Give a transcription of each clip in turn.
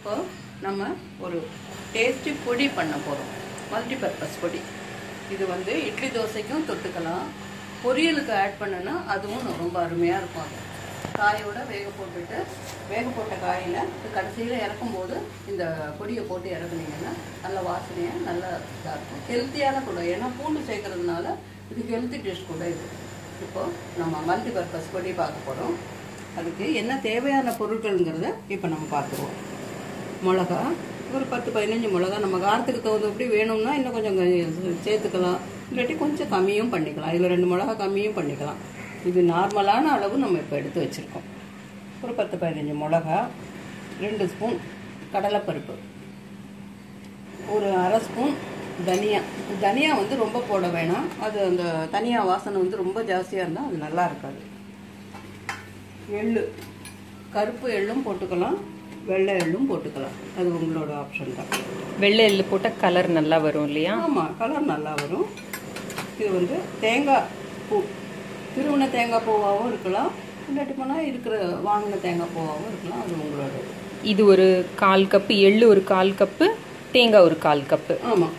இப்போ நம்ம ஒரு டேஸ்டி பொடி பண்ண போகிறோம். மல்டிபர்பஸ் பொடி. இது வந்து இட்லி தோசைக்கும் தொட்டுக்கலாம். பொரியலுக்கு ஆட் பண்ணனா அதுவும் ரொம்ப அருமையாக இருக்கும். அது காயோட வேக போட்ட காயில் கடைசியில் இறக்கும்போது இந்த பொடியை போட்டு இறக்குனீங்கன்னா நல்ல வாசனையாக நல்லா இதாக இருக்கும். ஹெல்த்தியான கூட, ஏன்னா பூண்டு சேர்க்கறதுனால இது ஹெல்த்தி டிஷ் கூட. இது இப்போது நம்ம மல்டிபர்பஸ் பொடி பார்க்க போகிறோம். அதுக்கு என்ன தேவையான பொருட்கள்ங்கிறத இப்போ நம்ம பார்த்துருவோம். மிளகா ஒரு 10-15 மிளகா, நம்ம காரத்துக்கு தகுந்தபடி வேணும்னா இன்னும் கொஞ்சம் சேர்த்துக்கலாம், இல்லாட்டி கொஞ்சம் கம்மியும் பண்ணிக்கலாம். இதில் 2 மிளகா கம்மியும் பண்ணிக்கலாம். இது நார்மலான அளவு நம்ம இப்போ எடுத்து வச்சுருக்கோம். ஒரு 10-15 மிளகா, 2 ஸ்பூன் கடலைப்பருப்பு, ஒரு அரை ஸ்பூன் தனியா. தனியா வந்து ரொம்ப போட வேணாம், அது அந்த தனியா வாசனை வந்து ரொம்ப ஜாஸ்தியாக இருந்தால் அது நல்லா இருக்காது. எள்ளு, கருப்பு எள்ளும் போட்டுக்கலாம், வெள்ளை எள்ளும் போட்டுக்கலாம், அது உங்களோட ஆப்ஷன் தான். வெள்ளை எள்ளு போட்டால் கலர் நல்லா வரும் இல்லையா? ஆமாம், கலர் நல்லா வரும். இது வந்து தேங்காய் பூ, திருவண்ண தேங்காய் பூவாகவும் இருக்கலாம், இல்லாட்டி போனால் இருக்கிற வாங்கின தேங்காய் பூவாகவும் இருக்கலாம், அது உங்களோட. இது ஒரு 1/4 கப்பு எள்ளு, ஒரு 1/4 கப்பு தேங்காய், ஒரு 1/4 கப்பு. ஆமாம்.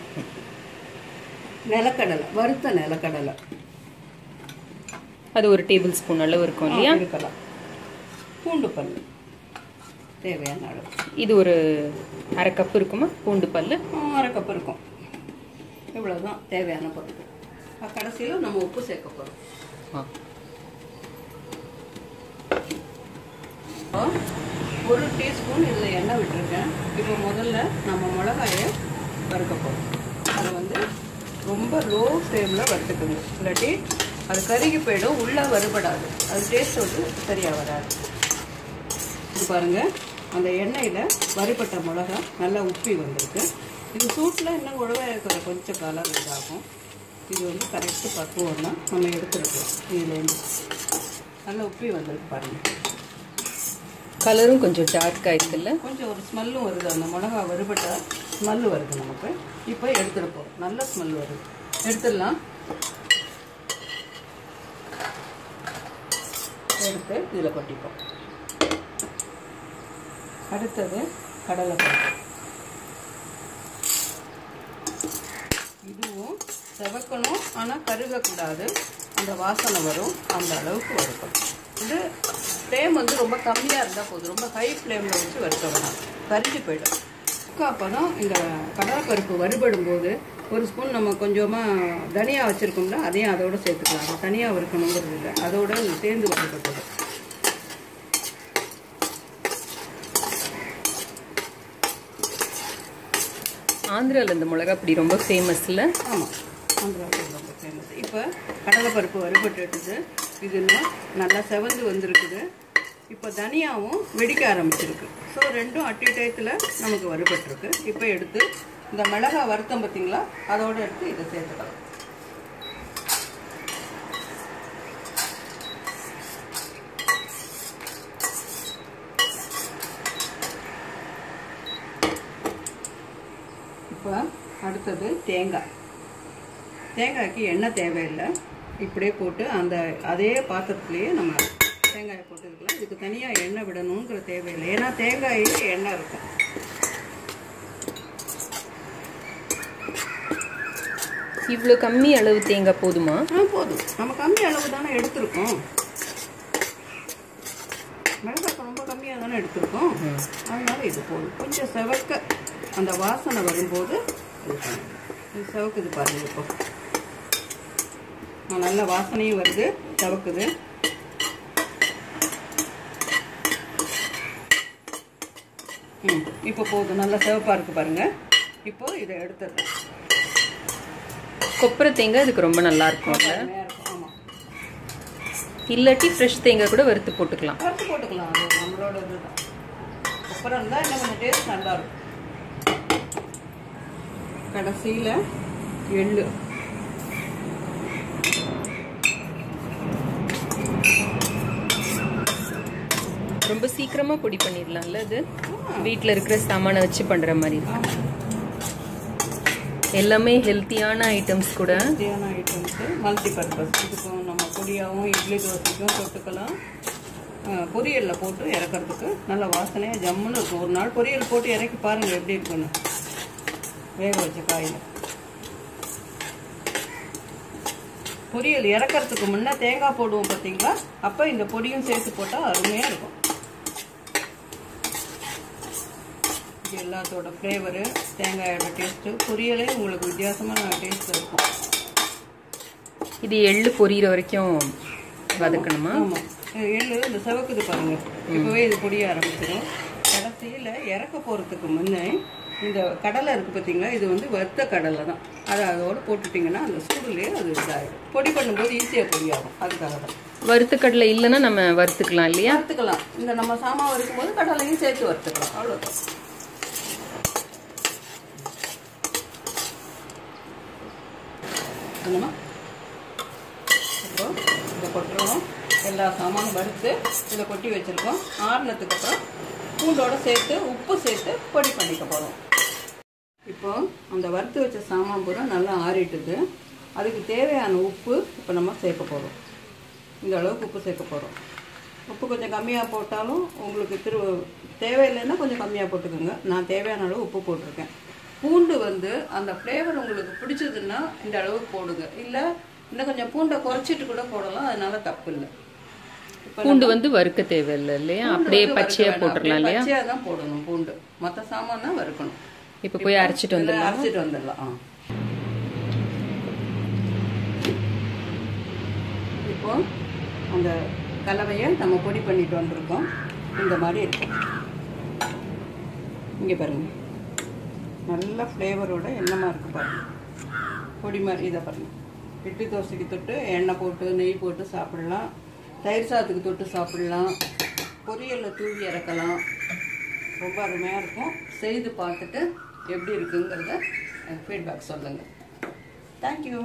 நிலக்கடலை, வறுத்த நிலக்கடலை, அது ஒரு டேபிள் ஸ்பூன் அளவு இருக்கும் இல்லையா? இருக்கலாம். பூண்டு பல் தேவையான அளவு. இது ஒரு அரை கப்பு இருக்குமா பூண்டு பல்? அரை கப்பு இருக்கும். இவ்வளோதான் தேவையான பொருட்கள். கடைசியில் நம்ம உப்பு சேர்க்க போகிறோம். ஒரு டீஸ்பூன் இதில் எண்ணெய் விட்டுருக்கேன். இப்போ முதல்ல நம்ம மிளகாயை வறுக்க போகிறோம். அதை வந்து ரொம்ப லோ ஃப்ளேமில் வறுத்துக்கணும், இல்லாட்டி அது கருகி போயிடும், உள்ளே வறுபடாது, அது டேஸ்ட் வந்து சரியாக வராது. இது பாருங்கள், அந்த எண்ணெயில் வறுபட்ட மிளகா நல்லா உப்பி வந்திருக்கு. இது சூட்டில் இன்னும் உழவை இருக்கிற கொஞ்சம் கலர் இதாகும். இது வந்து கரெக்டு பக்குவம்னா நம்ம எடுத்துருக்கோம். இதுலேருந்து நல்லா உப்பி வந்திருக்கு பாருங்கள். கலரும் கொஞ்சம் டார்க்காக இருக்குல்ல, கொஞ்சம் ஒரு ஸ்மெல்லும் வருது, அந்த மிளகா வறுபட்ட ஸ்மெல்லு வருது நமக்கு. இப்போ எடுத்துருப்போம், நல்ல ஸ்மெல் வருது, எடுத்துடலாம். எடுத்து இதில் கொட்டிப்போம். அடுத்தது கடலைப்பருப்பு. இதுவும் செவக்கணும், ஆனால் கருகக்கூடாது, அந்த வாசனை வரும், அந்த அளவுக்கு வறுக்கணும். இது ஃப்ளேம் வந்து ரொம்ப கம்மியாக இருந்தால் போதும், ரொம்ப ஹை ஃப்ளேமில் வச்சு வறுக்க வேணாம், கரிஞ்சு போய்டும். அப்போ தான் இந்த கடலைப்பருப்பு வறுபடும் போது ஒரு ஸ்பூன் நம்ம கொஞ்சமாக தனியாக வச்சுருக்கோம்ல, அதையும் அதோடு சேர்த்துக்கலாம். தனியாக வறுக்கணுங்கிறது இல்லை, அதோட சேர்ந்து வறுக்கப்படும். ஆந்திராவில் இந்த மிளகா அப்படி ரொம்ப ஃபேமஸ் இல்லை? ஆமாம், ஆந்திராவில் ரொம்ப ஃபேமஸ். இப்போ கடலைப்பருப்பு வறுபட்டுட்டுது, இது இன்னும் நல்லா செவந்து வந்திருக்குது. இப்போ தனியாகவும் வெடிக்க ஆரம்பிச்சிருக்கு. ஸோ ரெண்டும் அட்டி டயத்தில் நமக்கு வறுபட்டுருக்கு. இப்போ எடுத்து இந்த மிளகா வறுத்தம் பார்த்தீங்களா, அதோடு எடுத்து இதை சேர்த்துக்கலாம். இப்போ அடுத்தது தேங்காய். தேங்காய்க்கு எண்ணெய் தேவையில்லை, இப்படியே போட்டு அந்த அதே பாத்திரத்துலேயே நம்ம தேங்காயை போட்டுக்கலாம். இதுக்கு தனியாக எண்ணெய் விடணுங்கிற தேவையில்லை, ஏன்னா தேங்காயில் எண்ணெய் இருக்கும். இவ்வளோ கம்மி அளவு தேங்காய் போதுமா? போதும், நம்ம கம்மி அளவு தானே எடுத்துருக்கோம். மிளகாய் ரொம்ப கம்மியாக தானே எடுத்துருக்கோம், அதனால இது போதும். கொஞ்சம் செவக்க அந்த வாசனை வரும்போது இது செவக்குது பாருங்க. இப்போ நல்ல வாசனையும் வருது, செவக்குது. இப்போ போதும், நல்லா சிவப்பாக இருக்குது பாருங்கள். இப்போ இதை எடுத்துடுறேன். கொப்பரை தேங்காய் இதுக்கு ரொம்ப நல்லா இருக்கும்ல? ஆமாம், இல்லாட்டி ஃப்ரெஷ் தேங்காய் கூட வறுத்து போட்டுக்கலாம். அது நம்மளோட இதுதான். கொப்பரை இருந்தால் இன்னும் கொஞ்சம் டேஸ்ட் நல்லாயிருக்கும். கடைசியில் எள்ளு, ரொம்ப சீக்கிரமா பொடி பண்ணிடலாம்ல, அது வீட்டில் இருக்கிற சாமானை வச்சு பண்ற மாதிரி. எல்லாமே ஹெல்த்தியான ஐட்டம்ஸ் கூட. மல்டிபர்பஸ். இதுக்கும் நம்ம பொடியாகவும் இட்லி தோசைக்கும் தொட்டுக்கலாம், பொரியலில் போட்டு இறக்கிறதுக்கு நல்ல வாசனையாக ஜம்முன்னு இருக்கும். ஒரு நாள் பொரியல் போட்டு இறக்கி பாருங்கள் எப்படி இருக்குன்னு. வேக வச்ச காயில் பொரியல் இறக்கிறதுக்கு முன்னே தேங்காய் போடுவோம் பார்த்தீங்களா, அப்போ இந்த பொடியும் சேர்த்து போட்டால் அருமையாக இருக்கும். இது எல்லாத்தோட ஃப்ளேவரு, தேங்காயோட டேஸ்ட்டு, பொரியலே உங்களுக்கு வித்தியாசமான டேஸ்ட் இருக்கும். இது எள்ளு பொரியிற வரைக்கும் வதக்கணுமா? ஆமாம், எள்ளு இந்த செவக்குது பாருங்க, இப்போவே இது பொடிய ஆரம்பிச்சிடும். கடைசியில் இறக்க போகிறதுக்கு முன்னே இந்த கடலை இருக்குது பார்த்தீங்களா, இது வந்து வறுத்த கடலை தான். அதை அதோடு போட்டுட்டிங்கன்னா அந்த சூடுலேயே அது இதாகிடும். பொடி பண்ணும்போது ஈஸியாக பொடியாகும். அதுக்காக தான். வறுத்த கடலை இல்லைன்னா நம்ம வறுத்துக்கலாம் இல்லையா? வறுத்துக்கலாம். இந்த நம்ம சாமான் வறுக்கும்போது கடலையும் சேர்த்து வறுத்துக்கலாம். அவ்வளோதான். இப்போ இதை கொட்டுறோம். எல்லா சாமானும் வறுத்து இதை கொட்டி வச்சுருக்கோம். ஆறுனதுக்கு அப்புறம் பூண்டோடு சேர்த்து உப்பு சேர்த்து பொடி பண்ணிக்க போகிறோம். இப்போ அந்த வறுத்து வச்ச சாமான் பூரா நல்லா ஆறிட்டுது. அதுக்கு தேவையான உப்பு இப்போ நம்ம சேர்க்க போகிறோம். இந்த அளவுக்கு உப்பு சேர்க்க போகிறோம். உப்பு கொஞ்சம் கம்மியாக போட்டாலும் உங்களுக்கு தேவையில்லைன்னா கொஞ்சம் கம்மியாக போட்டுக்கோங்க. நான் தேவையான அளவு உப்பு போட்டிருக்கேன். பூண்டு வந்து அந்த ஃப்ளேவர் உங்களுக்கு பிடிச்சதுன்னா இந்த அளவுக்கு போடுங்க. இல்லை இன்னும் கொஞ்சம் பூண்டை குறைச்சிட்டு கூட போடலாம். அதனால தப்பு இல்லை. பூண்டு வந்து வறுக்க தேவையில்லை இல்லையா? அப்படியே பச்சையா போட்டுடலாம் இல்லையா? பச்சையா தான் போடணும் பூண்டு. மற்ற சாமான் தான் வறுக்கணும். இப்போ போய் அரைச்சிட்டு வந்துடலாம். இப்போ அந்த கலவையை நம்ம பொடி பண்ணிட்டு வந்திருக்கோம். இந்த மாதிரி இருக்கும். இங்கே பாருங்க, நல்ல ஃப்ளேவரோட என்னமா இருக்கு பாருங்க. பொடி மாதிரி இதை பாருங்க. இட்லி தோசைக்கு தொட்டு எண்ணெய் போட்டு நெய் போட்டு சாப்பிடலாம். தயிர் சாதத்துக்கு தொட்டு சாப்பிடலாம். பொரியலில் தூவி இறக்கலாம். ரொம்ப அருமையாக இருக்கும். செய்து பார்த்துட்டு எப்படி இருக்குங்கிறத ஃபீட்பேக் சொல்லுங்கள். தேங்க்யூ.